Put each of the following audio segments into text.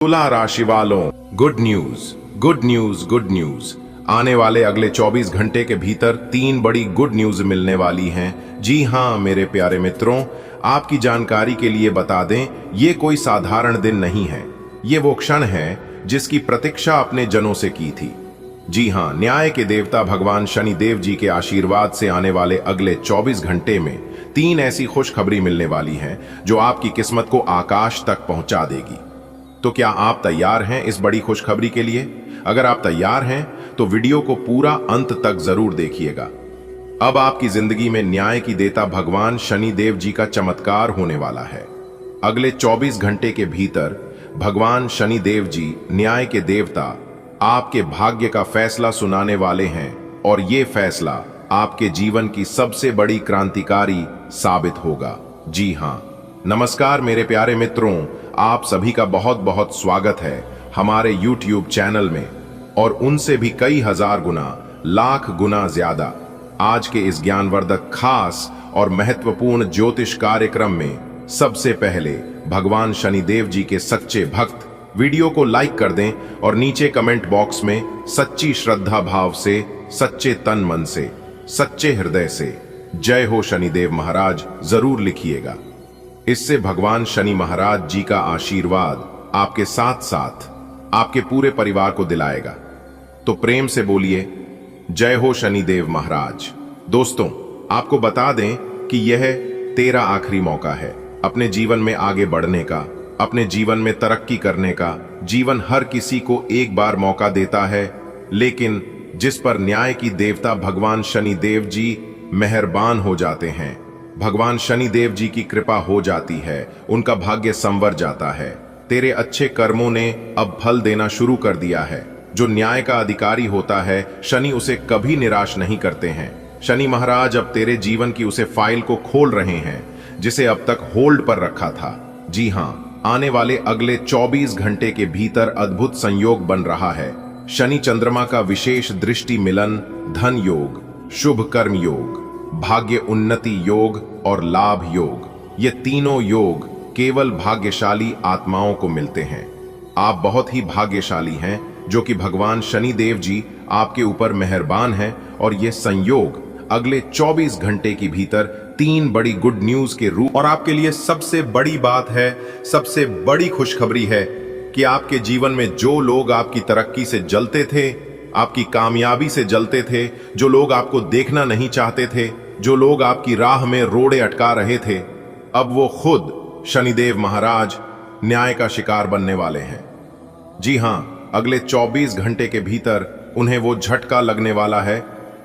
तुला राशि वालों, good news, good news, good news. आने वाले अगले 24 घंटे के भीतर 3 बड़ी गुड न्यूज मिलने वाली हैं। जी हां मेरे प्यारे मित्रों, आपकी जानकारी के लिए बता दें, ये कोई साधारण दिन नहीं है। ये वो क्षण है जिसकी प्रतीक्षा अपने जनों से की थी। जी हां, न्याय के देवता भगवान शनि देव जी के आशीर्वाद से आने वाले अगले 24 घंटे में 3 ऐसी खुशखबरी मिलने वाली हैं जो आपकी किस्मत को आकाश तक पहुंचा देगी। तो क्या आप तैयार हैं इस बड़ी खुशखबरी के लिए? अगर आप तैयार हैं तो वीडियो को पूरा अंत तक जरूर देखिएगा। अब आपकी जिंदगी में न्याय की देता भगवान शनि देव जी का चमत्कार होने वाला है। अगले 24 घंटे के भीतर भगवान शनि देव जी, न्याय के देवता, आपके भाग्य का फैसला सुनाने वाले हैं और ये फैसला आपके जीवन की सबसे बड़ी क्रांतिकारी साबित होगा। जी हां, नमस्कार मेरे प्यारे मित्रों, आप सभी का बहुत बहुत स्वागत है हमारे YouTube चैनल में और उनसे भी कई हजार गुना, लाख गुना ज्यादा आज के इस ज्ञानवर्धक खास और महत्वपूर्ण ज्योतिष कार्यक्रम में सबसे पहले भगवान शनि देव जी के सच्चे भक्त वीडियो को लाइक कर दें और नीचे कमेंट बॉक्स में सच्ची श्रद्धा भाव से, सच्चे तन मन से, सच्चे हृदय से जय हो शनिदेव महाराज जरूर लिखिएगा। इससे भगवान शनि महाराज जी का आशीर्वाद आपके साथ साथ आपके पूरे परिवार को दिलाएगा। तो प्रेम से बोलिए जय हो शनिदेव महाराज। दोस्तों, आपको बता दें कि यह तेरा आखिरी मौका है अपने जीवन में आगे बढ़ने का, अपने जीवन में तरक्की करने का। जीवन हर किसी को एक बार मौका देता है, लेकिन जिस पर न्याय की देवता भगवान शनि देव जी मेहरबान हो जाते हैं, भगवान शनि देव जी की कृपा हो जाती है, उनका भाग्य संवर जाता है। तेरे अच्छे कर्मों ने अब फल देना शुरू कर दिया है। जो न्याय का अधिकारी होता है, शनि उसे कभी निराश नहीं करते हैं। शनि महाराज अब तेरे जीवन की उसे फाइल को खोल रहे हैं जिसे अब तक होल्ड पर रखा था। जी हां, आने वाले अगले 24 घंटे के भीतर अद्भुत संयोग बन रहा है। शनि चंद्रमा का विशेष दृष्टि मिलन, धन योग, शुभ कर्म योग, भाग्य उन्नति योग और लाभ योग, ये तीनों योग केवल भाग्यशाली आत्माओं को मिलते हैं। आप बहुत ही भाग्यशाली हैं जो कि भगवान शनि देव जी आपके ऊपर मेहरबान हैं और ये संयोग अगले 24 घंटे के भीतर 3 बड़ी गुड न्यूज के रूप। और आपके लिए सबसे बड़ी बात है, सबसे बड़ी खुशखबरी है कि आपके जीवन में जो लोग आपकी तरक्की से जलते थे, आपकी कामयाबी से जलते थे, जो लोग आपको देखना नहीं चाहते थे, जो लोग आपकी राह में रोड़े अटका रहे थे, अब वो खुद शनिदेव महाराज न्याय का शिकार बनने वाले हैं। जी हां, अगले 24 घंटे के भीतर उन्हें वो झटका लगने वाला है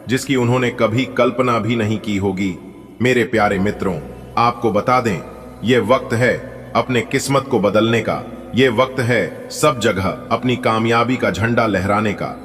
जिसकी उन्होंने कभी कल्पना भी नहीं की होगी। मेरे प्यारे मित्रों, आपको बता दें, ये वक्त है अपने किस्मत को बदलने का। ये वक्त है सब जगह अपनी कामयाबी का झंडा लहराने का।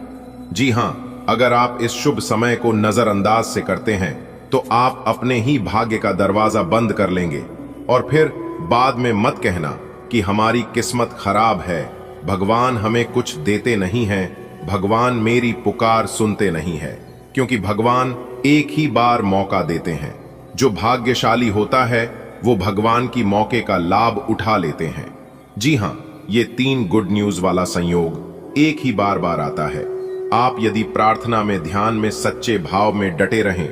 जी हां, अगर आप इस शुभ समय को नजरअंदाज से करते हैं तो आप अपने ही भाग्य का दरवाजा बंद कर लेंगे और फिर बाद में मत कहना कि हमारी किस्मत खराब है, भगवान हमें कुछ देते नहीं हैं, भगवान मेरी पुकार सुनते नहीं है। क्योंकि भगवान एक ही बार मौका देते हैं। जो भाग्यशाली होता है वो भगवान की मौके का लाभ उठा लेते हैं। जी हां, ये 3 गुड न्यूज वाला संयोग एक ही बार बार आता है। आप यदि प्रार्थना में, ध्यान में, सच्चे भाव में डटे रहें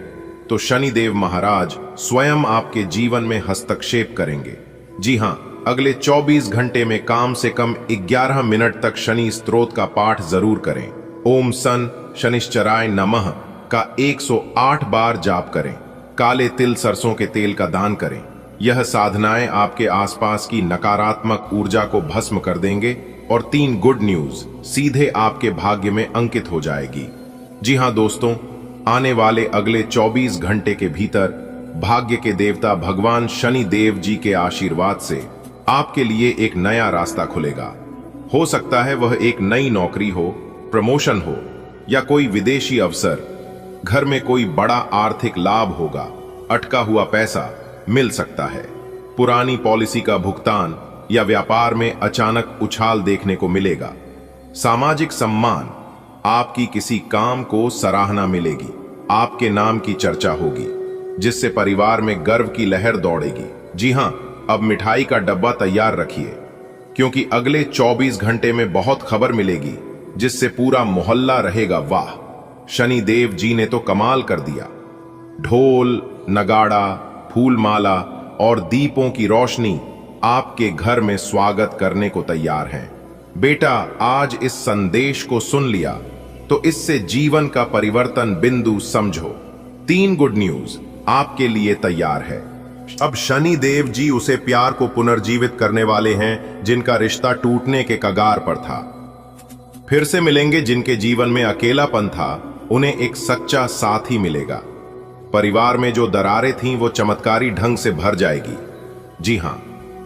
तो शनिदेव महाराज स्वयं आपके जीवन में हस्तक्षेप करेंगे। जी हां, अगले 24 घंटे में कम से कम 11 मिनट तक शनि स्तोत्र का पाठ जरूर करें। ओम सन शनिश्चराय नमः का 108 बार जाप करें। काले तिल सरसों के तेल का दान करें। यह साधनाएं आपके आसपास की नकारात्मक ऊर्जा को भस्म कर देंगे और 3 गुड न्यूज सीधे आपके भाग्य में अंकित हो जाएगी। जी हां दोस्तों, आने वाले अगले 24 घंटे के भीतर भाग्य के देवता भगवान शनि देव जी के आशीर्वाद से आपके लिए एक नया रास्ता खुलेगा। हो सकता है वह एक नई नौकरी हो, प्रमोशन हो या कोई विदेशी अवसर। घर में कोई बड़ा आर्थिक लाभ होगा, अटका हुआ पैसा मिल सकता है, पुरानी पॉलिसी का भुगतान या व्यापार में अचानक उछाल देखने को मिलेगा। सामाजिक सम्मान, आपकी किसी काम को सराहना मिलेगी, आपके नाम की चर्चा होगी जिससे परिवार में गर्व की लहर दौड़ेगी। जी हां, अब मिठाई का डब्बा तैयार रखिए क्योंकि अगले 24 घंटे में बहुत खबर मिलेगी जिससे पूरा मोहल्ला रहेगा वाह, शनि देव जी ने तो कमाल कर दिया। ढोल, नगाड़ा, फूलमाला और दीपों की रोशनी आपके घर में स्वागत करने को तैयार हैं। बेटा, आज इस संदेश को सुन लिया तो इससे जीवन का परिवर्तन बिंदु समझो। 3 गुड न्यूज आपके लिए तैयार है। अब शनि देव जी उसे प्यार को पुनर्जीवित करने वाले हैं जिनका रिश्ता टूटने के कगार पर था। फिर से मिलेंगे जिनके जीवन में अकेलापन था, उन्हें एक सच्चा साथी मिलेगा। परिवार में जो दरारें थीं वो चमत्कारी ढंग से भर जाएगी। जी हां,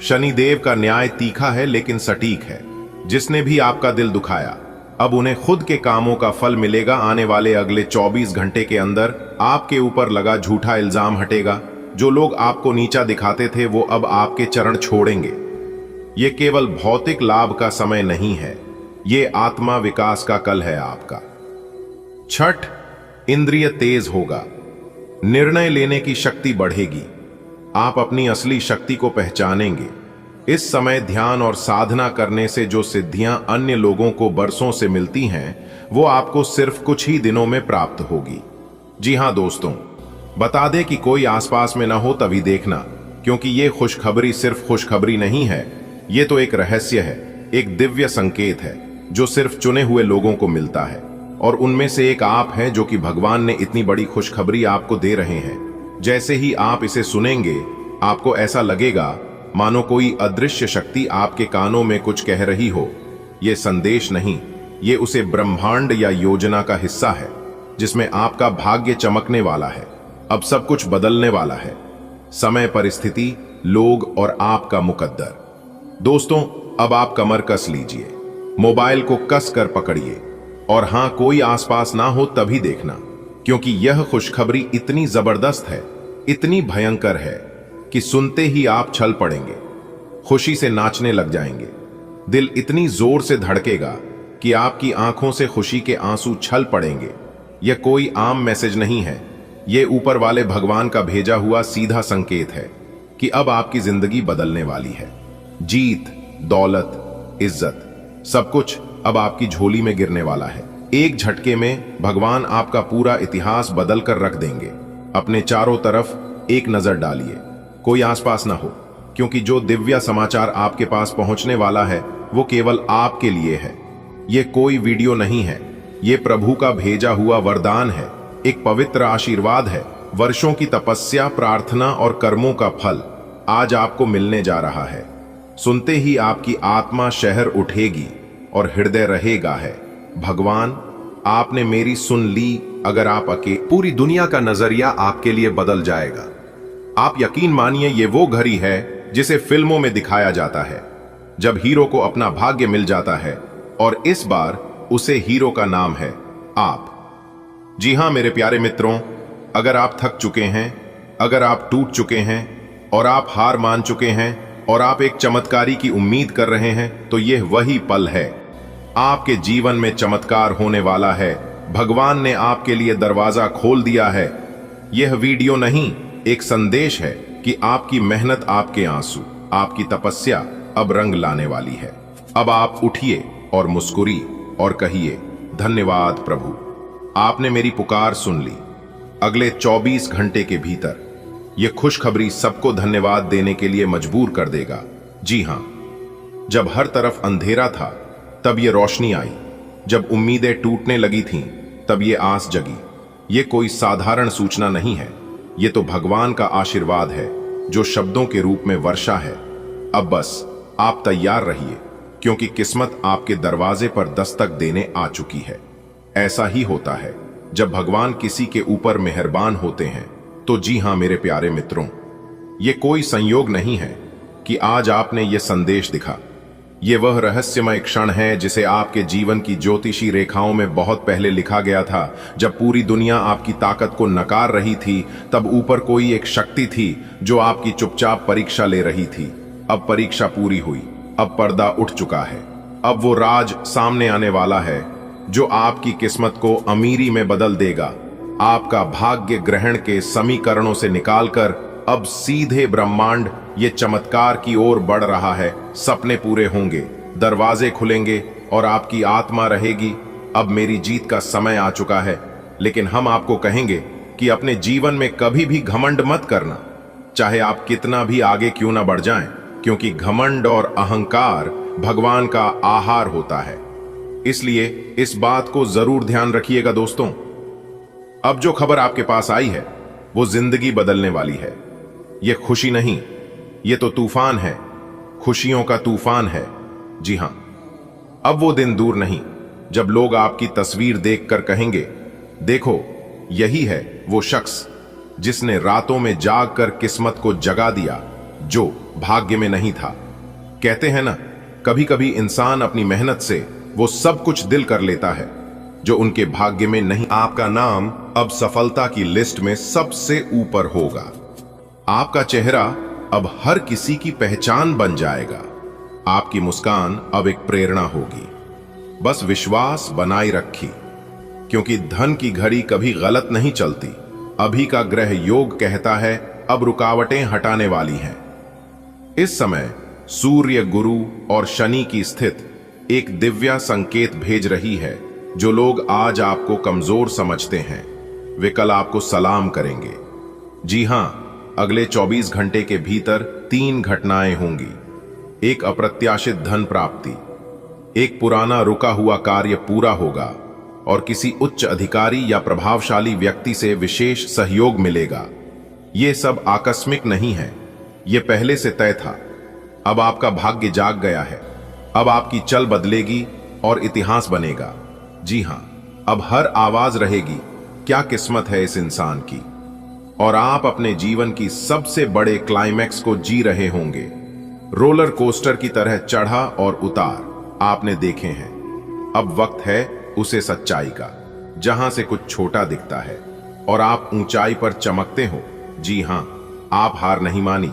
शनि देव का न्याय तीखा है लेकिन सटीक है। जिसने भी आपका दिल दुखाया, अब उन्हें खुद के कामों का फल मिलेगा। आने वाले अगले 24 घंटे के अंदर आपके ऊपर लगा झूठा इल्जाम हटेगा। जो लोग आपको नीचा दिखाते थे वो अब आपके चरण छोड़ेंगे। ये केवल भौतिक लाभ का समय नहीं है, ये आत्मा विकास का कल है आपका। छठ, इंद्रिय तेज होगा, निर्णय लेने की शक्ति बढ़ेगी। आप अपनी असली शक्ति को पहचानेंगे। इस समय ध्यान और साधना करने से जो सिद्धियां अन्य लोगों को बरसों से मिलती हैं, वो आपको सिर्फ कुछ ही दिनों में प्राप्त होगी। जी हां दोस्तों, बता दें कि कोई आसपास में ना हो तभी देखना, क्योंकि ये खुशखबरी सिर्फ खुशखबरी नहीं है, ये तो एक रहस्य है, एक दिव्य संकेत है जो सिर्फ चुने हुए लोगों को मिलता है। और उनमें से एक आप हैं जो कि भगवान ने इतनी बड़ी खुशखबरी आपको दे रहे हैं। जैसे ही आप इसे सुनेंगे, आपको ऐसा लगेगा मानो कोई अदृश्य शक्ति आपके कानों में कुछ कह रही हो। यह संदेश नहीं, ये उसे ब्रह्मांड या योजना का हिस्सा है जिसमें आपका भाग्य चमकने वाला है। अब सब कुछ बदलने वाला है। समय, परिस्थिति, लोग और आपका मुकद्दर। दोस्तों, अब आप कमर कस लीजिए, मोबाइल को कस कर पकड़िए और हां, कोई आसपास ना हो तभी देखना, क्योंकि यह खुशखबरी इतनी जबरदस्त है, इतनी भयंकर है कि सुनते ही आप छल पड़ेंगे, खुशी से नाचने लग जाएंगे। दिल इतनी जोर से धड़केगा कि आपकी आंखों से खुशी के आंसू छल पड़ेंगे। यह कोई आम मैसेज नहीं है, यह ऊपर वाले भगवान का भेजा हुआ सीधा संकेत है कि अब आपकी जिंदगी बदलने वाली है। जीत, दौलत, इज्जत, सब कुछ अब आपकी झोली में गिरने वाला है। एक झटके में भगवान आपका पूरा इतिहास बदल कर रख देंगे। अपने चारों तरफ एक नजर डालिए, कोई आसपास ना हो, क्योंकि जो दिव्य समाचार आपके पास पहुंचने वाला है वो केवल आपके लिए है। ये कोई वीडियो नहीं है, ये प्रभु का भेजा हुआ वरदान है, एक पवित्र आशीर्वाद है। वर्षों की तपस्या, प्रार्थना और कर्मों का फल आज आपको मिलने जा रहा है। सुनते ही आपकी आत्मा शहर उठेगी और हृदय रहेगा है, भगवान आपने मेरी सुन ली। अगर आप पूरी दुनिया का नजरिया आपके लिए बदल जाएगा। आप यकीन मानिए, ये वो घड़ी है जिसे फिल्मों में दिखाया जाता है, जब हीरो को अपना भाग्य मिल जाता है, और इस बार उसे हीरो का नाम है आप। जी हां मेरे प्यारे मित्रों, अगर आप थक चुके हैं, अगर आप टूट चुके हैं और आप हार मान चुके हैं और आप एक चमत्कारी की उम्मीद कर रहे हैं, तो यह वही पल है। आपके जीवन में चमत्कार होने वाला है। भगवान ने आपके लिए दरवाजा खोल दिया है। यह वीडियो नहीं, एक संदेश है कि आपकी मेहनत, आपके आंसू, आपकी तपस्या अब रंग लाने वाली है। अब आप उठिए और मुस्कुरी और कहिए, धन्यवाद प्रभु, आपने मेरी पुकार सुन ली। अगले 24 घंटे के भीतर यह खुशखबरी सबको धन्यवाद देने के लिए मजबूर कर देगा। जी हां, जब हर तरफ अंधेरा था तब ये रोशनी आई, जब उम्मीदें टूटने लगी थीं तब ये आस जगी। ये कोई साधारण सूचना नहीं है, ये तो भगवान का आशीर्वाद है जो शब्दों के रूप में वर्षा है। अब बस आप तैयार रहिए, क्योंकि किस्मत आपके दरवाजे पर दस्तक देने आ चुकी है। ऐसा ही होता है जब भगवान किसी के ऊपर मेहरबान होते हैं। तो जी हां मेरे प्यारे मित्रों, ये कोई संयोग नहीं है कि आज आपने ये संदेश दिखा। ये वह रहस्यमय क्षण है जिसे आपके जीवन की ज्योतिषी रेखाओं में बहुत पहले लिखा गया था। जब पूरी दुनिया आपकी ताकत को नकार रही थी, तब ऊपर कोई एक शक्ति थी जो आपकी चुपचाप परीक्षा ले रही थी। अब परीक्षा पूरी हुई, अब पर्दा उठ चुका है। अब वो राज सामने आने वाला है जो आपकी किस्मत को अमीरी में बदल देगा। आपका भाग्य ग्रहण के समीकरणों से निकालकर अब सीधे ब्रह्मांड ये चमत्कार की ओर बढ़ रहा है। सपने पूरे होंगे, दरवाजे खुलेंगे और आपकी आत्मा रहेगी, अब मेरी जीत का समय आ चुका है। लेकिन हम आपको कहेंगे कि अपने जीवन में कभी भी घमंड मत करना, चाहे आप कितना भी आगे क्यों ना बढ़ जाएं, क्योंकि घमंड और अहंकार भगवान का आहार होता है। इसलिए इस बात को जरूर ध्यान रखिएगा दोस्तों। अब जो खबर आपके पास आई है वो जिंदगी बदलने वाली है। ये खुशी नहीं, ये तो तूफान है, खुशियों का तूफान है। जी हां, अब वो दिन दूर नहीं जब लोग आपकी तस्वीर देखकर कहेंगे, देखो यही है वो शख्स जिसने रातों में जागकर किस्मत को जगा दिया जो भाग्य में नहीं था। कहते हैं ना, कभी कभी इंसान अपनी मेहनत से वो सब कुछ दिल कर लेता है जो उनके भाग्य में नहीं। आपका नाम अब सफलता की लिस्ट में सबसे ऊपर होगा। आपका चेहरा अब हर किसी की पहचान बन जाएगा। आपकी मुस्कान अब एक प्रेरणा होगी। बस विश्वास बनाए रखी, क्योंकि धन की घड़ी कभी गलत नहीं चलती। अभी का ग्रह योग कहता है अब रुकावटें हटाने वाली हैं। इस समय सूर्य, गुरु और शनि की स्थिति एक दिव्य संकेत भेज रही है। जो लोग आज आपको कमजोर समझते हैं वे कल आपको सलाम करेंगे। जी हां, अगले 24 घंटे के भीतर 3 घटनाएं होंगी। एक अप्रत्याशित धन प्राप्ति, एक पुराना रुका हुआ कार्य पूरा होगा और किसी उच्च अधिकारी या प्रभावशाली व्यक्ति से विशेष सहयोग मिलेगा। ये सब आकस्मिक नहीं है, ये पहले से तय था। अब आपका भाग्य जाग गया है। अब आपकी चल बदलेगी और इतिहास बनेगा। जी हां, अब हर आवाज रहेगी, क्या किस्मत है इस इंसान की। और आप अपने जीवन की सबसे बड़े क्लाइमैक्स को जी रहे होंगे। रोलर कोस्टर की तरह चढ़ा और उतार आपने देखे हैं। अब वक्त है उसे सच्चाई का, जहां से कुछ छोटा दिखता है और आप ऊंचाई पर चमकते हो। जी हां, आप हार नहीं मानी,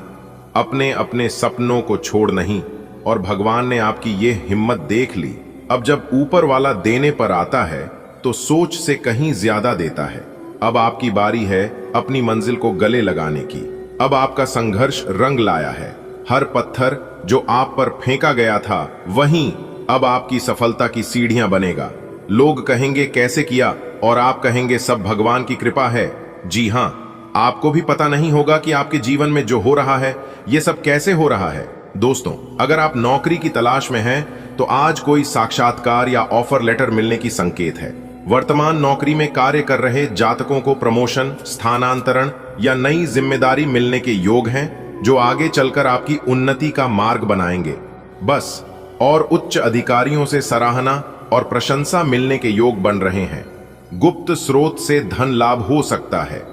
अपने अपने सपनों को छोड़ नहीं, और भगवान ने आपकी ये हिम्मत देख ली। अब जब ऊपर वाला देने पर आता है तो सोच से कहीं ज्यादा देता है। अब आपकी बारी है अपनी मंजिल को गले लगाने की। अब आपका संघर्ष रंग लाया है। हर पत्थर जो आप पर फेंका गया था वहीं अब आपकी सफलता की सीढ़ियां बनेगा। लोग कहेंगे कैसे किया, और आप कहेंगे सब भगवान की कृपा है। जी हां, आपको भी पता नहीं होगा कि आपके जीवन में जो हो रहा है ये सब कैसे हो रहा है। दोस्तों, अगर आप नौकरी की तलाश में हैं तो आज कोई साक्षात्कार या ऑफर लेटर मिलने की संकेत है। वर्तमान नौकरी में कार्य कर रहे जातकों को प्रमोशन, स्थानांतरण या नई जिम्मेदारी मिलने के योग हैं, जो आगे चलकर आपकी उन्नति का मार्ग बनाएंगे। बस और उच्च अधिकारियों से सराहना और प्रशंसा मिलने के योग बन रहे हैं। गुप्त स्रोत से धन लाभ हो सकता है,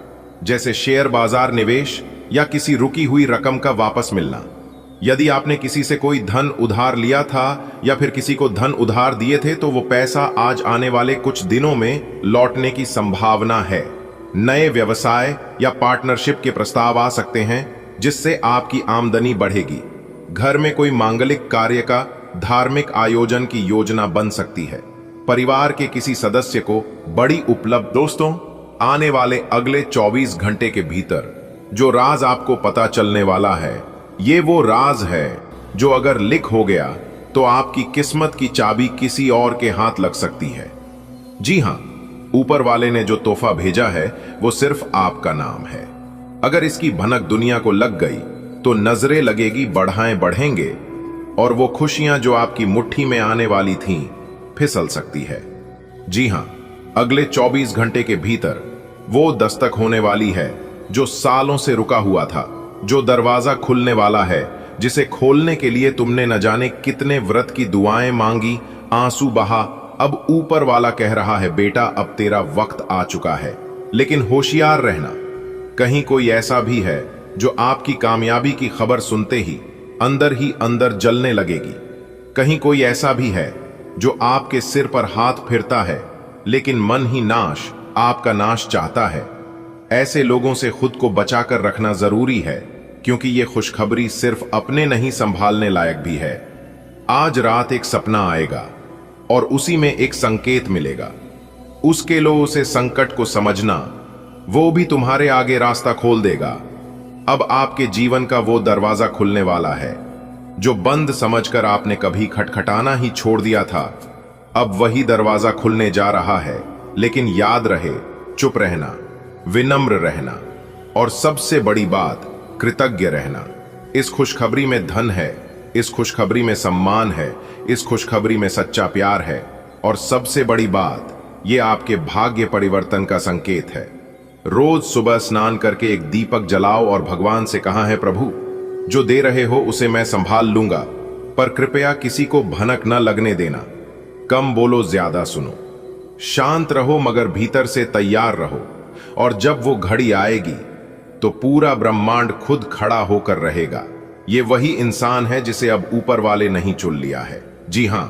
जैसे शेयर बाजार निवेश या किसी रुकी हुई रकम का वापस मिलना। यदि आपने किसी से कोई धन उधार लिया था या फिर किसी को धन उधार दिए थे तो वो पैसा आज आने वाले कुछ दिनों में लौटने की संभावना है। नए व्यवसाय या पार्टनरशिप के प्रस्ताव आ सकते हैं जिससे आपकी आमदनी बढ़ेगी। घर में कोई मांगलिक कार्य का धार्मिक आयोजन की योजना बन सकती है। परिवार के किसी सदस्य को बड़ी उपलब्धि। दोस्तों, आने वाले अगले 24 घंटे के भीतर जो राज आपको पता चलने वाला है, ये वो राज है जो अगर लीक हो गया तो आपकी किस्मत की चाबी किसी और के हाथ लग सकती है। जी हां, ऊपर वाले ने जो तोहफा भेजा है वो सिर्फ आपका नाम है। अगर इसकी भनक दुनिया को लग गई तो नजरें लगेगी, बढ़ाएं बढ़ेंगे, और वो खुशियां जो आपकी मुट्ठी में आने वाली थीं फिसल सकती है। जी हां, अगले 24 घंटे के भीतर वो दस्तक होने वाली है जो सालों से रुका हुआ था। जो दरवाजा खुलने वाला है जिसे खोलने के लिए तुमने न जाने कितने व्रत की दुआएं मांगी, आंसू बहा। अब ऊपर वाला कह रहा है, बेटा अब तेरा वक्त आ चुका है। लेकिन होशियार रहना, कहीं कोई ऐसा भी है जो आपकी कामयाबी की खबर सुनते ही अंदर जलने लगेगी। कहीं कोई ऐसा भी है जो आपके सिर पर हाथ फिरता है लेकिन मन ही नाश, आपका नाश चाहता है। ऐसे लोगों से खुद को बचाकर रखना जरूरी है, क्योंकि ये खुशखबरी सिर्फ अपने नहीं संभालने लायक भी है। आज रात एक सपना आएगा और उसी में एक संकेत मिलेगा। उसके लो उसे संकट को समझना, वो भी तुम्हारे आगे रास्ता खोल देगा। अब आपके जीवन का वो दरवाजा खुलने वाला है जो बंद समझकर आपने कभी खटखटाना ही छोड़ दिया था। अब वही दरवाजा खुलने जा रहा है, लेकिन याद रहे, चुप रहना, विनम्र रहना और सबसे बड़ी बात, कृतज्ञ रहना। इस खुशखबरी में धन है, इस खुशखबरी में सम्मान है, इस खुशखबरी में सच्चा प्यार है और सबसे बड़ी बात, ये आपके भाग्य परिवर्तन का संकेत है। रोज सुबह स्नान करके एक दीपक जलाओ और भगवान से कहा है, प्रभु जो दे रहे हो उसे मैं संभाल लूंगा, पर कृपया किसी को भनक न लगने देना। कम बोलो, ज्यादा सुनो, शांत रहो मगर भीतर से तैयार रहो। और जब वो घड़ी आएगी तो पूरा ब्रह्मांड खुद खड़ा होकर रहेगा। ये वही इंसान है जिसे अब ऊपर वाले नहीं चुन लिया है। जी हां,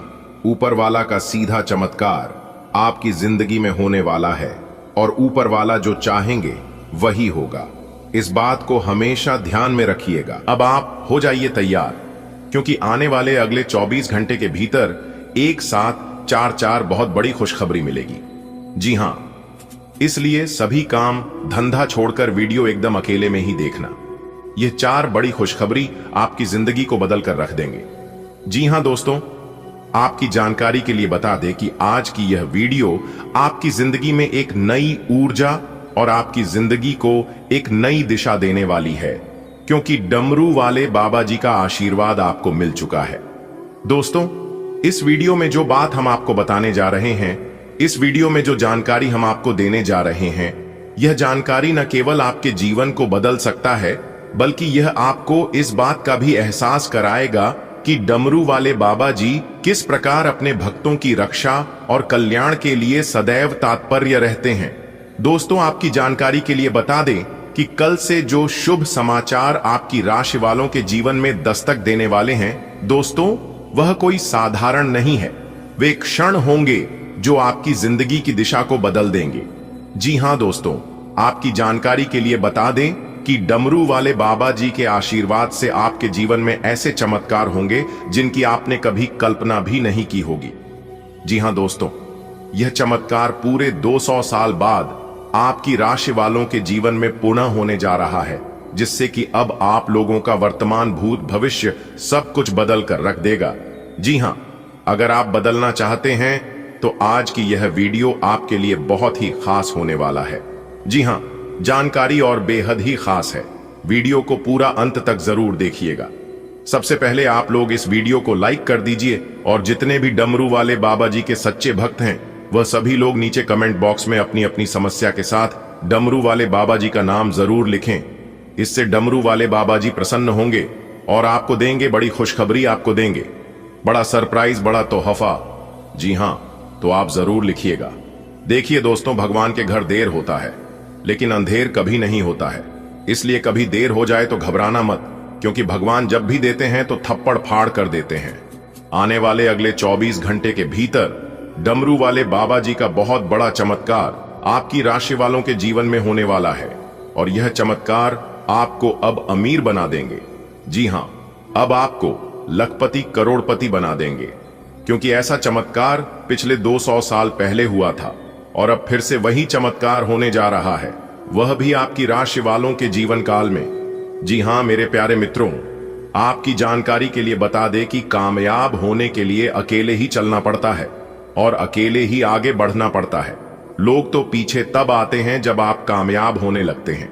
ऊपर वाला का सीधा चमत्कार आपकी जिंदगी में होने वाला है और ऊपर वाला जो चाहेंगे वही होगा। इस बात को हमेशा ध्यान में रखिएगा। अब आप हो जाइए तैयार, क्योंकि आने वाले अगले 24 घंटे के भीतर एक साथ चार बहुत बड़ी खुशखबरी मिलेगी। जी हां, इसलिए सभी काम धंधा छोड़कर वीडियो एकदम अकेले में ही देखना। ये 4 बड़ी खुशखबरी आपकी जिंदगी को बदल कर रख देंगे। जी हां दोस्तों, आपकी जानकारी के लिए बता दें कि आज की यह वीडियो आपकी जिंदगी में एक नई ऊर्जा और आपकी जिंदगी को एक नई दिशा देने वाली है, क्योंकि डमरू वाले बाबा जी का आशीर्वाद आपको मिल चुका है। दोस्तों, इस वीडियो में जो बात हम आपको बताने जा रहे हैं, इस वीडियो में जो जानकारी हम आपको देने जा रहे हैं, यह जानकारी न केवल आपके जीवन को बदल सकता है, बल्कि यह आपको इस बात का भी एहसास कराएगा कि डमरू वाले बाबा जी किस प्रकार अपने भक्तों की रक्षा और कल्याण के लिए सदैव तत्पर रहते हैं। दोस्तों, आपकी जानकारी के लिए बता दें कि कल से जो शुभ समाचार आपकी राशि वालों के जीवन में दस्तक देने वाले हैं, दोस्तों, वह कोई साधारण नहीं है। वे क्षण होंगे जो आपकी जिंदगी की दिशा को बदल देंगे। जी हां दोस्तों, आपकी जानकारी के लिए बता दें कि डमरू वाले बाबा जी के आशीर्वाद से आपके जीवन में ऐसे चमत्कार होंगे जिनकी आपने कभी कल्पना भी नहीं की होगी। जी हां दोस्तों, यह चमत्कार पूरे 200 साल बाद आपकी राशि वालों के जीवन में पुनः होने जा रहा है, जिससे कि अब आप लोगों का वर्तमान, भूत, भविष्य सब कुछ बदल कर रख देगा। जी हां, अगर आप बदलना चाहते हैं तो आज की यह वीडियो आपके लिए बहुत ही खास होने वाला है। जी हां, जानकारी और बेहद ही खास है। वीडियो को पूरा अंत तक जरूर देखिएगा। सबसे पहले आप लोग इस वीडियो को लाइक कर दीजिए और जितने भी डमरू वाले बाबा जी के सच्चे भक्त हैं, वह सभी लोग नीचे कमेंट बॉक्स में अपनी अपनी समस्या के साथ डमरू वाले बाबा जी का नाम जरूर लिखें। इससे डमरू वाले बाबा जी प्रसन्न होंगे और आपको देंगे बड़ी खुशखबरी, आपको देंगे बड़ा सरप्राइज, बड़ा तोहफा। जी हां, तो आप जरूर लिखिएगा। देखिए दोस्तों, भगवान के घर देर होता है, लेकिन अंधेर कभी नहीं होता है। इसलिए कभी देर हो जाए तो घबराना मत, क्योंकि भगवान जब भी देते हैं तो थप्पड़ फाड़ कर देते हैं। आने वाले अगले 24 घंटे के भीतर डमरू वाले बाबा जी का बहुत बड़ा चमत्कार आपकी राशि वालों के जीवन में होने वाला है और यह चमत्कार आपको अब अमीर बना देंगे। जी हां, अब आपको लखपति, करोड़पति बना देंगे, क्योंकि ऐसा चमत्कार पिछले 200 साल पहले हुआ था और अब फिर से वही चमत्कार होने जा रहा है, वह भी आपकी राशि वालों के जीवन काल में। जी हां मेरे प्यारे मित्रों, आपकी जानकारी के लिए बता दें कि कामयाब होने के लिए अकेले ही चलना पड़ता है और अकेले ही आगे बढ़ना पड़ता है। लोग तो पीछे तब आते हैं जब आप कामयाब होने लगते हैं।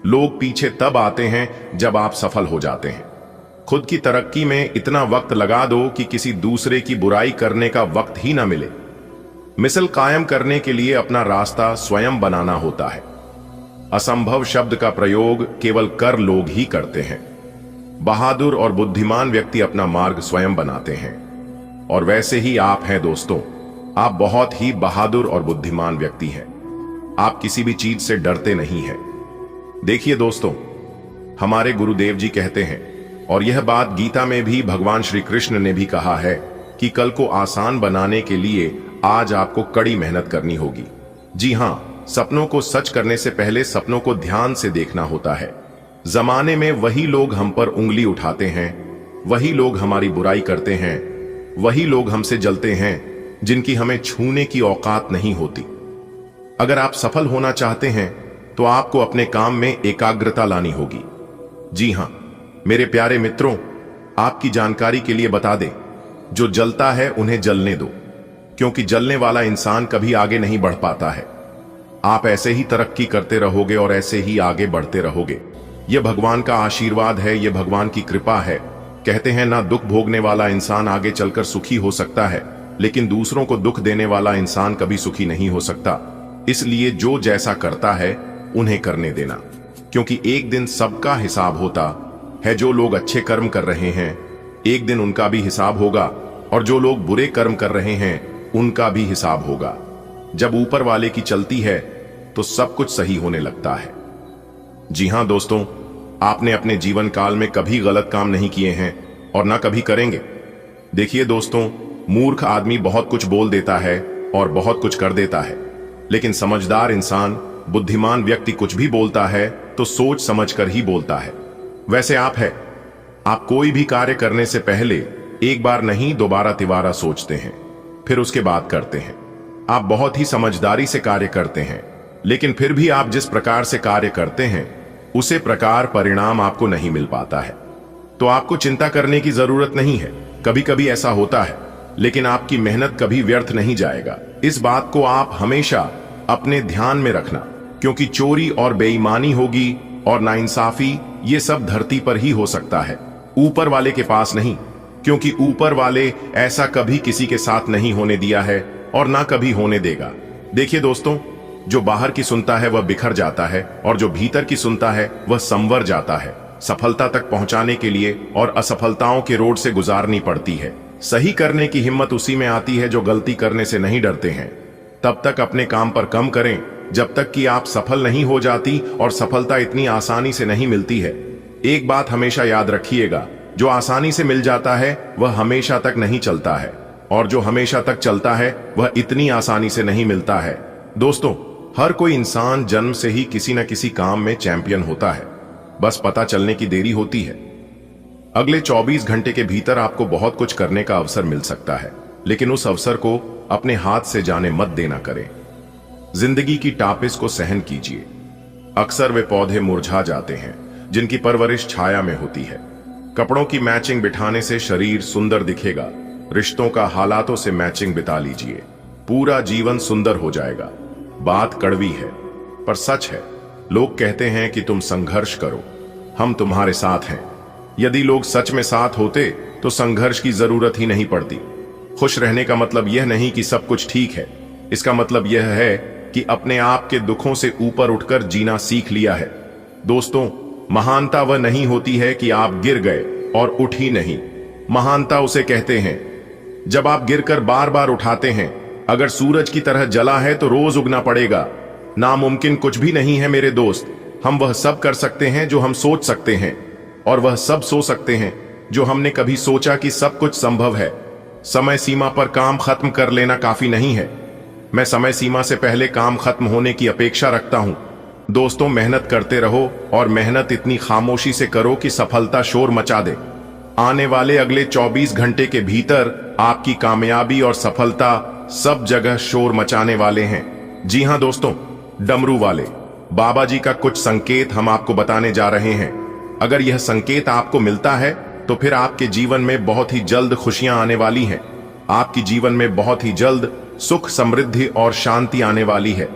लोग पीछे तब आते हैं जब आप सफल हो जाते हैं। खुद की तरक्की में इतना वक्त लगा दो कि किसी दूसरे की बुराई करने का वक्त ही ना मिले। मिसल कायम करने के लिए अपना रास्ता स्वयं बनाना होता है। असंभव शब्द का प्रयोग केवल कर लोग ही करते हैं। बहादुर और बुद्धिमान व्यक्ति अपना मार्ग स्वयं बनाते हैं और वैसे ही आप हैं दोस्तों। आप बहुत ही बहादुर और बुद्धिमान व्यक्ति हैं। आप किसी भी चीज से डरते नहीं हैं। देखिए दोस्तों, हमारे गुरुदेव जी कहते हैं, और यह बात गीता में भी भगवान श्री कृष्ण ने भी कहा है, कि कल को आसान बनाने के लिए आज आपको कड़ी मेहनत करनी होगी। जी हां, सपनों को सच करने से पहले सपनों को ध्यान से देखना होता है। जमाने में वही लोग हम पर उंगली उठाते हैं, वही लोग हमारी बुराई करते हैं, वही लोग हमसे जलते हैं जिनकी हमें छूने की औकात नहीं होती। अगर आप सफल होना चाहते हैं तो आपको अपने काम में एकाग्रता लानी होगी। जी हां मेरे प्यारे मित्रों, आपकी जानकारी के लिए बता दें, जो जलता है उन्हें जलने दो, क्योंकि जलने वाला इंसान कभी आगे नहीं बढ़ पाता है। आप ऐसे ही तरक्की करते रहोगे और ऐसे ही आगे बढ़ते रहोगे। यह भगवान का आशीर्वाद है, यह भगवान की कृपा है। कहते हैं ना, दुख भोगने वाला इंसान आगे चलकर सुखी हो सकता है, लेकिन दूसरों को दुख देने वाला इंसान कभी सुखी नहीं हो सकता। इसलिए जो जैसा करता है उन्हें करने देना, क्योंकि एक दिन सबका हिसाब होता है। जो लोग अच्छे कर्म कर रहे हैं एक दिन उनका भी हिसाब होगा, और जो लोग बुरे कर्म कर रहे हैं उनका भी हिसाब होगा। जब ऊपर वाले की चलती है तो सब कुछ सही होने लगता है। जी हां दोस्तों, आपने अपने जीवन काल में कभी गलत काम नहीं किए हैं और ना कभी करेंगे। देखिए दोस्तों, मूर्ख आदमी बहुत कुछ बोल देता है और बहुत कुछ कर देता है, लेकिन समझदार इंसान, बुद्धिमान व्यक्ति कुछ भी बोलता है तो सोच समझकर ही बोलता है। वैसे आप कोई भी कार्य करने से पहले एक बार नहीं दोबारा तिबारा सोचते हैं, फिर उसके बाद करते हैं। आप बहुत ही समझदारी से कार्य करते हैं, लेकिन फिर भी आप जिस प्रकार से कार्य करते हैं उसे प्रकार परिणाम आपको नहीं मिल पाता है। तो आपको चिंता करने की जरूरत नहीं है। कभी कभी ऐसा होता है, लेकिन आपकी मेहनत कभी व्यर्थ नहीं जाएगा। इस बात को आप हमेशा अपने ध्यान में रखना, क्योंकि चोरी और बेईमानी होगी और नाइंसाफी ये सब धरती पर ही हो सकता है, ऊपर वाले के पास नहीं, क्योंकि ऊपर वाले ऐसा कभी किसी के साथ नहीं होने दिया है और ना कभी होने देगा। देखिए दोस्तों, जो बाहर की सुनता है वह बिखर जाता है, और जो भीतर की सुनता है वह संवर जाता है। सफलता तक पहुंचाने के लिए और असफलताओं के रोड से गुजारनी पड़ती है। सही करने की हिम्मत उसी में आती है जो गलती करने से नहीं डरते हैं। तब तक अपने काम पर कम करें जब तक कि आप सफल नहीं हो जाती, और सफलता इतनी आसानी से नहीं मिलती है। एक बात हमेशा याद रखिएगा, जो आसानी से मिल जाता है वह हमेशा तक नहीं चलता है, और जो हमेशा तक चलता है वह इतनी आसानी से नहीं मिलता है। दोस्तों, हर कोई इंसान जन्म से ही किसी न किसी काम में चैंपियन होता है, बस पता चलने की देरी होती है। अगले 24 घंटे के भीतर आपको बहुत कुछ करने का अवसर मिल सकता है, लेकिन उस अवसर को अपने हाथ से जाने मत देना करें। जिंदगी की टापिस को सहन कीजिए। अक्सर वे पौधे मुरझा जाते हैं जिनकी परवरिश छाया में होती है। कपड़ों की मैचिंग बिठाने से शरीर सुंदर दिखेगा। रिश्तों का हालातों से मैचिंग बिता लीजिए, पूरा जीवन सुंदर हो जाएगा। बात कड़वी है पर सच है। लोग कहते हैं कि तुम संघर्ष करो, हम तुम्हारे साथ हैं। यदि लोग सच में साथ होते तो संघर्ष की जरूरत ही नहीं पड़ती। खुश रहने का मतलब यह नहीं कि सब कुछ ठीक है, इसका मतलब यह है कि अपने आप के दुखों से ऊपर उठकर जीना सीख लिया है। दोस्तों, महानता वह नहीं होती है कि आप गिर गए और उठ ही नहीं। महानता उसे कहते हैं जब आप गिरकर बार बार उठाते हैं। अगर सूरज की तरह जला है तो रोज उगना पड़ेगा। नामुमकिन कुछ भी नहीं है मेरे दोस्त। हम वह सब कर सकते हैं जो हम सोच सकते हैं, और वह सब सो सकते हैं जो हमने कभी सोचा कि सब कुछ संभव है। समय सीमा पर काम खत्म कर लेना काफी नहीं है। मैं समय सीमा से पहले काम खत्म होने की अपेक्षा रखता हूं। दोस्तों, मेहनत करते रहो, और मेहनत इतनी खामोशी से करो कि सफलता शोर मचा दे। आने वाले अगले 24 घंटे के भीतर आपकी कामयाबी और सफलता सब जगह शोर मचाने वाले हैं। जी हां दोस्तों, डमरू वाले बाबा जी का कुछ संकेत हम आपको बताने जा रहे हैं। अगर यह संकेत आपको मिलता है तो फिर आपके जीवन में बहुत ही जल्द खुशियां आने वाली हैं। आपकी जीवन में बहुत ही जल्द सुख, समृद्धि और शांति आने वाली है।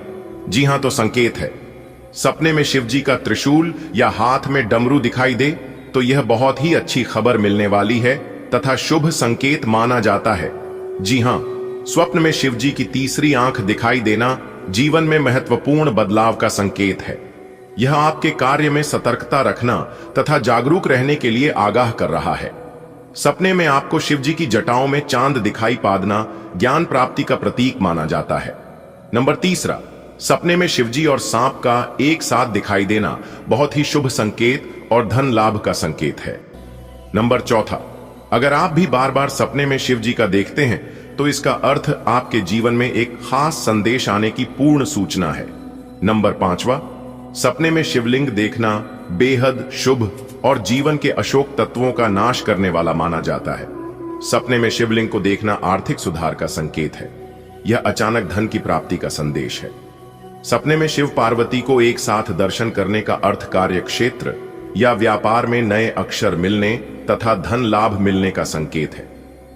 जी हां, तो संकेत है, सपने में शिवजी का त्रिशूल या हाथ में डमरू दिखाई दे तो यह बहुत ही अच्छी खबर मिलने वाली है तथा शुभ संकेत माना जाता है। जी हां, स्वप्न में शिवजी की तीसरी आंख दिखाई देना जीवन में महत्वपूर्ण बदलाव का संकेत है। यह आपके कार्य में सतर्कता रखना तथा जागरूक रहने के लिए आगाह कर रहा है। सपने में आपको शिवजी की जटाओं में चांद दिखाई पादना ज्ञान प्राप्ति का प्रतीक माना जाता है। नंबर 3, सपने में शिवजी और सांप का एक साथ दिखाई देना बहुत ही शुभ संकेत और धन लाभ का संकेत है। नंबर 4, अगर आप भी बार बार सपने में शिवजी का देखते हैं तो इसका अर्थ आपके जीवन में एक खास संदेश आने की पूर्ण सूचना है। नंबर 5, सपने में शिवलिंग देखना बेहद शुभ और जीवन के अशोक तत्वों का नाश करने वाला माना जाता है। सपने में शिवलिंग को देखना आर्थिक सुधार का संकेत है। यह अचानक धन की प्राप्ति का संदेश है। सपने में शिव पार्वती को एक साथ दर्शन करने का अर्थ कार्य क्षेत्र, या व्यापार में नए अक्षर मिलने तथा धन लाभ मिलने का संकेत है।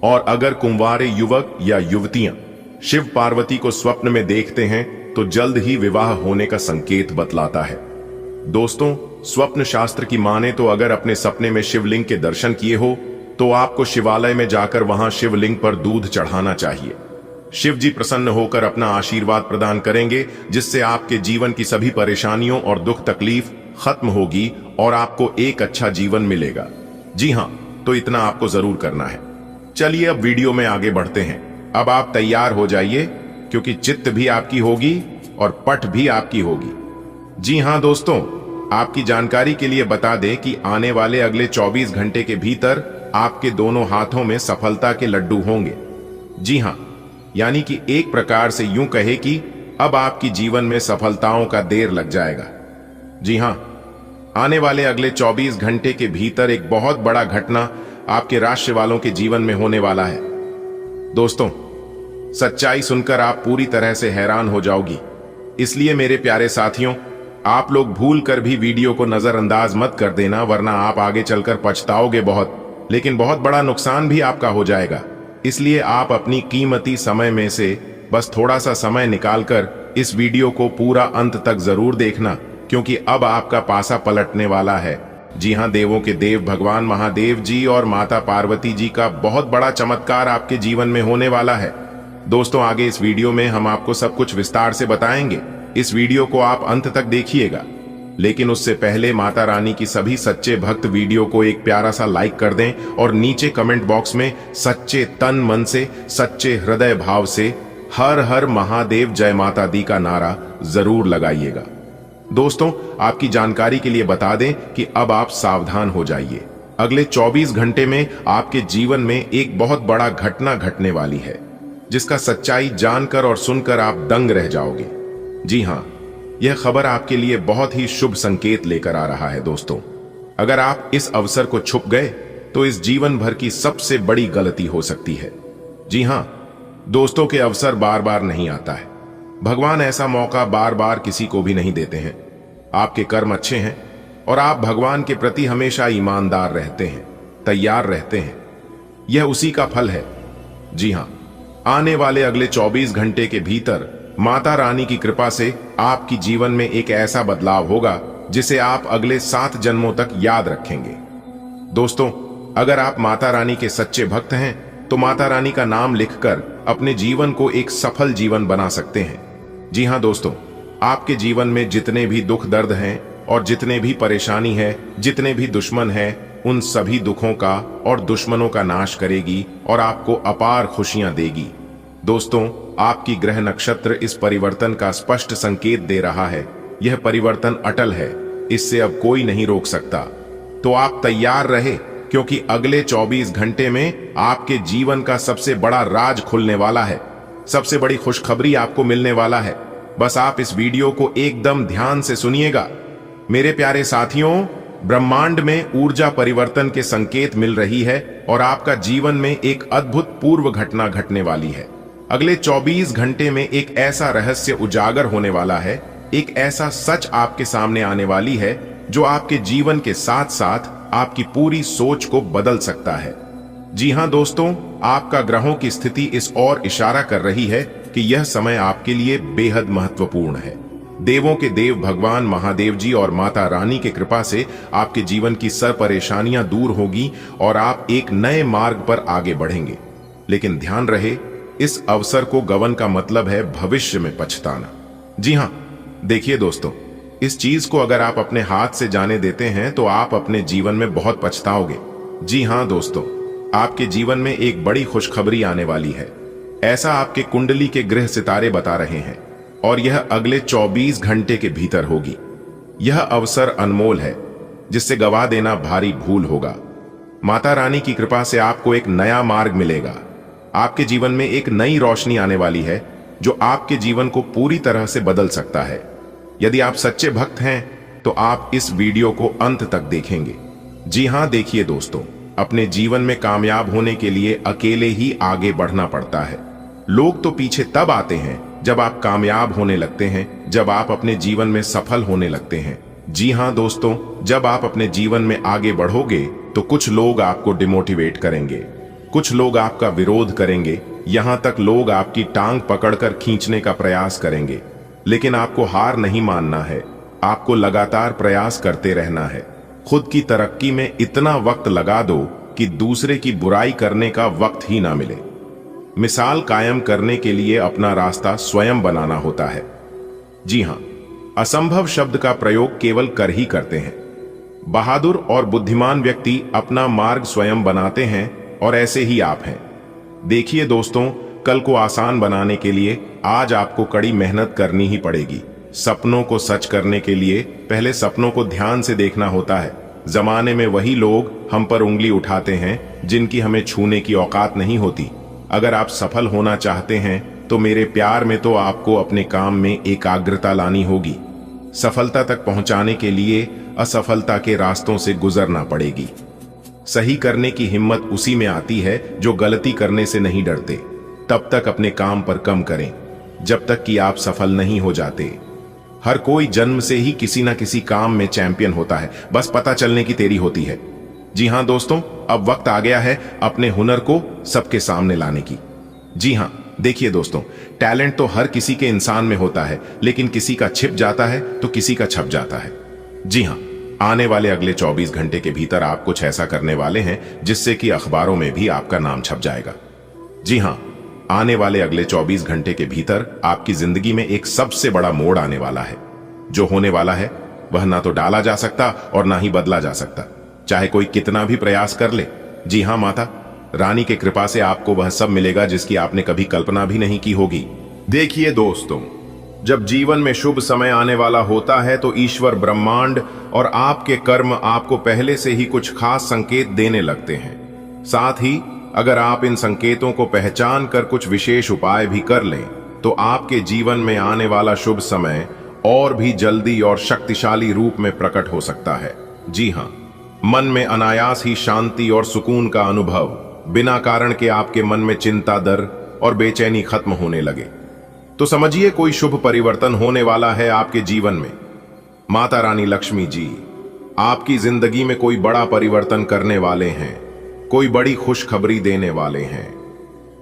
और अगर कुंवारे युवक या युवतियां शिव पार्वती को स्वप्न में देखते हैं तो जल्द ही विवाह होने का संकेत बतलाता है। दोस्तों, स्वप्न शास्त्र की माने तो अगर अपने सपने में शिवलिंग के दर्शन किए हो तो आपको शिवालय में जाकर वहां शिवलिंग पर दूध चढ़ाना चाहिए। शिव जी प्रसन्न होकर अपना आशीर्वाद प्रदान करेंगे, जिससे आपके जीवन की सभी परेशानियों और दुख तकलीफ खत्म होगी और आपको एक अच्छा जीवन मिलेगा। जी हां, तो इतना आपको जरूर करना है। चलिए अब वीडियो में आगे बढ़ते हैं। अब आप तैयार हो जाइए, क्योंकि चित्त भी आपकी होगी और पट भी आपकी होगी। जी हां दोस्तों, आपकी जानकारी के लिए बता दें कि आने वाले अगले 24 घंटे के भीतर आपके दोनों हाथों में सफलता के लड्डू होंगे। जी हां, यानी कि एक प्रकार से यूं कहे कि अब आपकी जीवन में सफलताओं का देर लग जाएगा। जी हां, आने वाले अगले 24 घंटे के भीतर एक बहुत बड़ा घटना आपके राशि वालों के जीवन में होने वाला है। दोस्तों, सच्चाई सुनकर आप पूरी तरह से हैरान हो जाओगी, इसलिए मेरे प्यारे साथियों, आप लोग भूल कर भी वीडियो को नजरअंदाज मत कर देना, वरना आप आगे चलकर पछताओगे बहुत, लेकिन बहुत बड़ा नुकसान भी आपका हो जाएगा। इसलिए आप अपनी कीमती समय में से बस थोड़ा सा समय निकालकर इस वीडियो को पूरा अंत तक जरूर देखना, क्योंकि अब आपका पासा पलटने वाला है। जी हां, देवों के देव भगवान महादेव जी और माता पार्वती जी का बहुत बड़ा चमत्कार आपके जीवन में होने वाला है। दोस्तों, आगे इस वीडियो में हम आपको सब कुछ विस्तार से बताएंगे। इस वीडियो को आप अंत तक देखिएगा, लेकिन उससे पहले माता रानी की सभी सच्चे भक्त वीडियो को एक प्यारा सा लाइक कर दें और नीचे कमेंट बॉक्स में सच्चे तन मन से, सच्चे हृदय भाव से हर हर महादेव जय माता दी का नारा जरूर लगाइएगा। दोस्तों, आपकी जानकारी के लिए बता दें कि अब आप सावधान हो जाइए। अगले 24 घंटे में आपके जीवन में एक बहुत बड़ा घटना घटने वाली है, जिसका सच्चाई जानकर और सुनकर आप दंग रह जाओगे। जी हां, यह खबर आपके लिए बहुत ही शुभ संकेत लेकर आ रहा है। दोस्तों, अगर आप इस अवसर को छुप गए तो इस जीवन भर की सबसे बड़ी गलती हो सकती है। जी हां दोस्तों, के अवसर बार बार नहीं आता है। भगवान ऐसा मौका बार बार किसी को भी नहीं देते हैं। आपके कर्म अच्छे हैं और आप भगवान के प्रति हमेशा ईमानदार रहते हैं, तैयार रहते हैं। यह उसी का फल है। जी हां, आने वाले अगले 24 घंटे के भीतर माता रानी की कृपा से आपकी जीवन में एक ऐसा बदलाव होगा जिसे आप अगले 7 जन्मों तक याद रखेंगे। दोस्तों, अगर आप माता रानी के सच्चे भक्त हैं तो माता रानी का नाम लिखकर अपने जीवन को एक सफल जीवन बना सकते हैं। जी हां दोस्तों, आपके जीवन में जितने भी दुख दर्द हैं और जितने भी परेशानी है, जितने भी दुश्मन हैं, उन सभी दुखों का और दुश्मनों का नाश करेगी और आपको अपार खुशियां देगी। दोस्तों, आपकी ग्रह नक्षत्र इस परिवर्तन का स्पष्ट संकेत दे रहा है। यह परिवर्तन अटल है, इससे अब कोई नहीं रोक सकता। तो आप तैयार रहे, क्योंकि अगले 24 घंटे में आपके जीवन का सबसे बड़ा राज खुलने वाला है। सबसे बड़ी खुशखबरी आपको मिलने वाला है। बस आप इस वीडियो को एकदम ध्यान से सुनिएगा। मेरे प्यारे साथियों, ब्रह्मांड में ऊर्जा परिवर्तन के संकेत मिल रही है और आपका जीवन में एक अद्भुत पूर्व घटना घटने वाली है। अगले 24 घंटे में एक ऐसा रहस्य उजागर होने वाला है, एक ऐसा सच आपके सामने आने वाली है जो आपके जीवन के साथ साथ आपकी पूरी सोच को बदल सकता है। जी हां दोस्तों, आपका ग्रहों की स्थिति इस ओर इशारा कर रही है कि यह समय आपके लिए बेहद महत्वपूर्ण है। देवों के देव भगवान महादेव जी और माता रानी की कृपा से आपके जीवन की सब परेशानियां दूर होगी और आप एक नए मार्ग पर आगे बढ़ेंगे। लेकिन ध्यान रहे, इस अवसर को गवन का मतलब है भविष्य में पछताना। जी हां, देखिए दोस्तों, इस चीज को अगर आप अपने हाथ से जाने देते हैं तो आप अपने जीवन में बहुत पछताओगे। जी हां दोस्तों, आपके जीवन में एक बड़ी खुशखबरी आने वाली है। ऐसा आपके कुंडली के ग्रह सितारे बता रहे हैं और यह अगले 24 घंटे के भीतर होगी। यह अवसर अनमोल है, जिससे गवा देना भारी भूल होगा। माता रानी की कृपा से आपको एक नया मार्ग मिलेगा। आपके जीवन में एक नई रोशनी आने वाली है जो आपके जीवन को पूरी तरह से बदल सकता है। यदि आप सच्चे भक्त हैं तो आप इस वीडियो को अंत तक देखेंगे। जी हां देखिए दोस्तों, अपने जीवन में कामयाब होने के लिए अकेले ही आगे बढ़ना पड़ता है। लोग तो पीछे तब आते हैं जब आप कामयाब होने लगते हैं, जब आप अपने जीवन में सफल होने लगते हैं। जी हाँ दोस्तों, जब आप अपने जीवन में आगे बढ़ोगे तो कुछ लोग आपको डिमोटिवेट करेंगे, कुछ लोग आपका विरोध करेंगे, यहां तक लोग आपकी टांग पकड़कर खींचने का प्रयास करेंगे। लेकिन आपको हार नहीं मानना है, आपको लगातार प्रयास करते रहना है। खुद की तरक्की में इतना वक्त लगा दो कि दूसरे की बुराई करने का वक्त ही ना मिले। मिसाल कायम करने के लिए अपना रास्ता स्वयं बनाना होता है। जी हां, असंभव शब्द का प्रयोग केवल कर ही करते हैं। बहादुर और बुद्धिमान व्यक्ति अपना मार्ग स्वयं बनाते हैं और ऐसे ही आप हैं। देखिए दोस्तों, कल को आसान बनाने के लिए आज आपको कड़ी मेहनत करनी ही पड़ेगी। सपनों को सच करने के लिए पहले सपनों को ध्यान से देखना होता है। जमाने में वही लोग हम पर उंगली उठाते हैं जिनकी हमें छूने की औकात नहीं होती। अगर आप सफल होना चाहते हैं तो मेरे प्यार में तो आपको अपने काम में एकाग्रता लानी होगी। सफलता तक पहुंचाने के लिए असफलता के रास्तों से गुजरना पड़ेगी। सही करने की हिम्मत उसी में आती है जो गलती करने से नहीं डरते। तब तक अपने काम पर कम करें जब तक कि आप सफल नहीं हो जाते। हर कोई जन्म से ही किसी ना किसी काम में चैंपियन होता है, बस पता चलने की देरी होती है। जी हां दोस्तों, अब वक्त आ गया है अपने हुनर को सबके सामने लाने की। जी हां, देखिए दोस्तों, टैलेंट तो हर किसी के इंसान में होता है, लेकिन किसी का छिप जाता है तो किसी का छप जाता है। जी हां, आने वाले अगले 24 घंटे के भीतर आप कुछ ऐसा करने वाले हैं जिससे कि अखबारों में भी आपका नाम छप जाएगा। जी हां, आने वाले अगले 24 घंटे के भीतर आपकी जिंदगी में एक सबसे बड़ा मोड़ आने वाला है। जो होने वाला है वह ना तो डाला जा सकता और ना ही बदला जा सकता, चाहे कोई कितना भी प्रयास कर ले। जी हां, माता रानी के कृपा से आपको वह सब मिलेगा जिसकी आपने कभी कल्पना भी नहीं की होगी। देखिए दोस्तों, जब जीवन में शुभ समय आने वाला होता है तो ईश्वर, ब्रह्मांड और आपके कर्म आपको पहले से ही कुछ खास संकेत देने लगते हैं। साथ ही अगर आप इन संकेतों को पहचान कर कुछ विशेष उपाय भी कर लें तो आपके जीवन में आने वाला शुभ समय और भी जल्दी और शक्तिशाली रूप में प्रकट हो सकता है। जी हां, मन में अनायास ही शांति और सुकून का अनुभव, बिना कारण के आपके मन में चिंता, डर और बेचैनी खत्म होने लगे तो समझिए कोई शुभ परिवर्तन होने वाला है आपके जीवन में। माता रानी लक्ष्मी जी आपकी जिंदगी में कोई बड़ा परिवर्तन करने वाले हैं, कोई बड़ी खुशखबरी देने वाले हैं।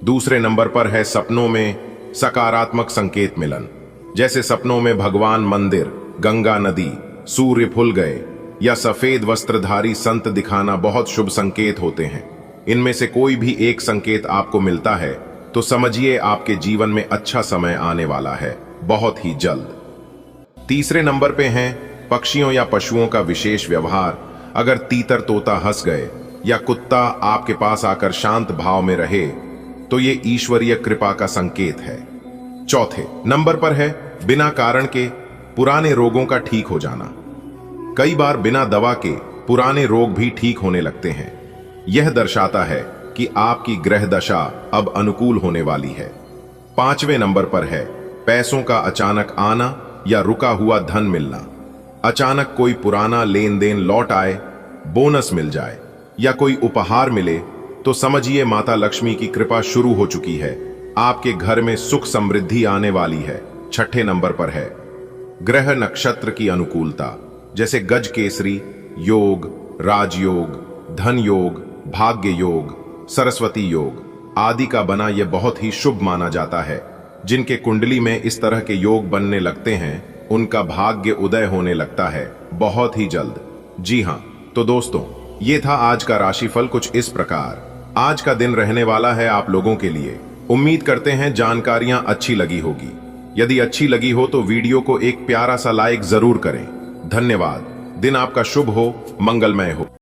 दूसरे नंबर पर है सपनों में सकारात्मक संकेत मिलन। जैसे सपनों में भगवान मंदिर, गंगा नदी, सूर्य फुल गए या सफेद वस्त्रधारी संत दिखाना बहुत शुभ संकेत होते हैं। इनमें से कोई भी एक संकेत आपको मिलता है तो समझिए आपके जीवन में अच्छा समय आने वाला है, बहुत ही जल्द। तीसरे नंबर पे हैं पक्षियों या पशुओं का विशेष व्यवहार। अगर तीतर तोता हंस गए या कुत्ता आपके पास आकर शांत भाव में रहे तो ये ईश्वरीय कृपा का संकेत है। चौथे नंबर पर है बिना कारण के पुराने रोगों का ठीक हो जाना। कई बार बिना दवा के पुराने रोग भी ठीक होने लगते हैं। यह दर्शाता है कि आपकी ग्रह दशा अब अनुकूल होने वाली है। पांचवें नंबर पर है पैसों का अचानक आना या रुका हुआ धन मिलना। अचानक कोई पुराना लेन देन लौट आए, बोनस मिल जाए या कोई उपहार मिले तो समझिए माता लक्ष्मी की कृपा शुरू हो चुकी है। आपके घर में सुख समृद्धि आने वाली है। छठे नंबर पर है ग्रह नक्षत्र की अनुकूलता। जैसे गज केसरी योग, राजयोग, धन योग, भाग्य योग, सरस्वती योग आदि का बना यह बहुत ही शुभ माना जाता है। जिनके कुंडली में इस तरह के योग बनने लगते हैं उनका भाग्य उदय होने लगता है बहुत ही जल्द। जी हां, तो दोस्तों ये था आज का राशिफल कुछ इस प्रकार। आज का दिन रहने वाला है आप लोगों के लिए। उम्मीद करते हैं जानकारियां अच्छी लगी होगी। यदि अच्छी लगी हो तो वीडियो को एक प्यारा सा लाइक जरूर करें। धन्यवाद। दिन आपका शुभ हो, मंगलमय हो।